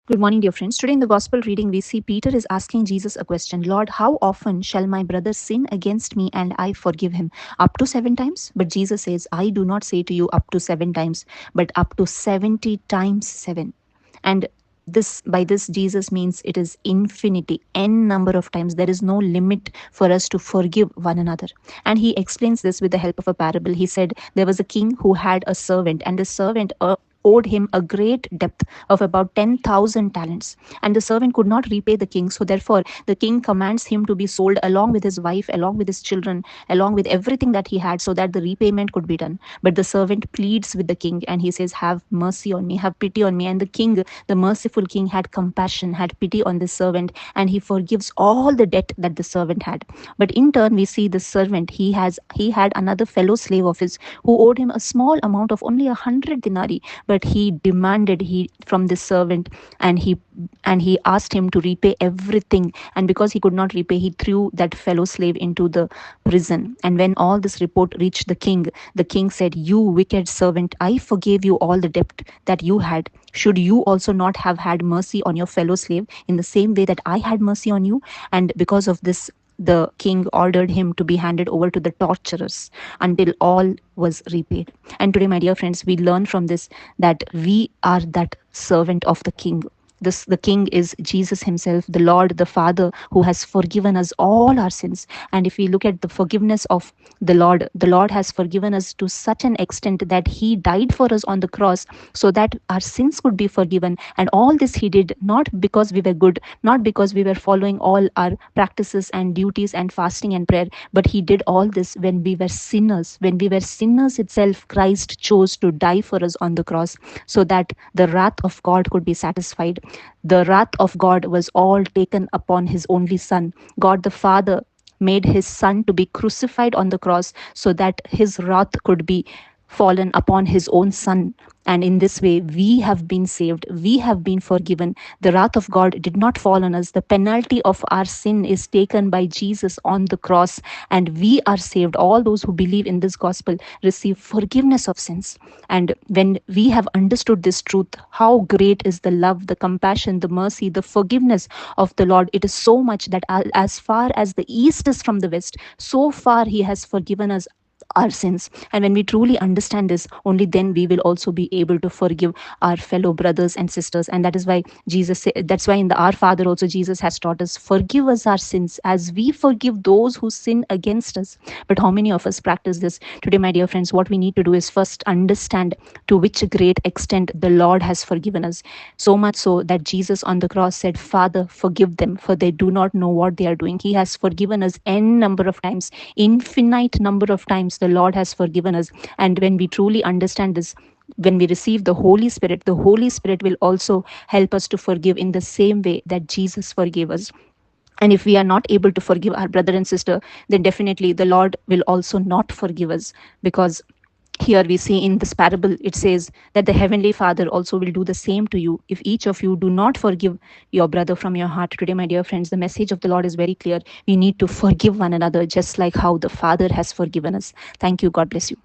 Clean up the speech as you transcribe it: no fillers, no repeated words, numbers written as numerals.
Good morning, dear friends. Today in the gospel reading, we see Peter is asking Jesus a question. Lord, how often shall my brother sin against me and I forgive him? Up to 7 times? But Jesus says, I do not say to you up to 7 times, but up to 70 times 7. And this by this Jesus means it is infinity, n number of times. There is no limit for us to forgive one another. And he explains this with the help of a parable. He said there was a king who had a servant, and the servant owed him a great debt of about 10,000 talents. And the servant could not repay the king. So, therefore, the king commands him to be sold along with his wife, along with his children, along with everything that he had, so that the repayment could be done. But the servant pleads with the king and he says, have mercy on me, have pity on me. And the king, the merciful king, had compassion, had pity on the servant, and he forgives all the debt that the servant had. But in turn, we see the servant, he had another fellow slave of his who owed him a small amount of only 100 denarii, but he demanded he from this servant, and he asked him to repay everything. And because he could not repay, he threw that fellow slave into the prison. And when all this report reached the king said, you wicked servant, I forgave you all the debt that you had. Should you also not have had mercy on your fellow slave in the same way that I had mercy on you? And because of this, the king ordered him to be handed over to the torturers until all was repaid. And today, my dear friends, we learn from this that we are that servant of the king. The king is Jesus himself, the Lord, the Father, who has forgiven us all our sins. And if we look at the forgiveness of the Lord has forgiven us to such an extent that he died for us on the cross so that our sins could be forgiven. And all this he did not because we were good, not because we were following all our practices and duties and fasting and prayer, but he did all this when we were sinners. When we were sinners itself, Christ chose to die for us on the cross so that the wrath of God could be satisfied. The wrath of God was all taken upon his only Son. God the Father made his Son to be crucified on the cross so that his wrath could be fallen upon his own Son. And in this way, we have been saved. We have been forgiven. The wrath of God did not fall on us. The penalty of our sin is taken by Jesus on the cross, and we are saved. All those who believe in this gospel receive forgiveness of sins. And when we have understood this truth, how great is the love, the compassion, the mercy, the forgiveness of the Lord. It is so much that as far as the east is from the west, so far he has forgiven us our sins. And when we truly understand this, only then we will also be able to forgive our fellow brothers and sisters. And that is why that's why in the Our Father also Jesus has taught us, forgive us our sins as we forgive those who sin against us. But how many of us practice this today, my dear friends? What we need to do is first understand to which great extent the Lord has forgiven us, so much so that Jesus on the cross said, Father, forgive them, for they do not know what they are doing. He has forgiven us n number of times, infinite number of times the Lord has forgiven us. And when we truly understand this, when we receive the Holy Spirit will also help us to forgive in the same way that Jesus forgave us. And if we are not able to forgive our brother and sister, then definitely the Lord will also not forgive us. Because here we see in this parable, it says that the Heavenly Father also will do the same to you if each of you do not forgive your brother from your heart. Today, my dear friends, the message of the Lord is very clear. We need to forgive one another just like how the Father has forgiven us. Thank you. God bless you.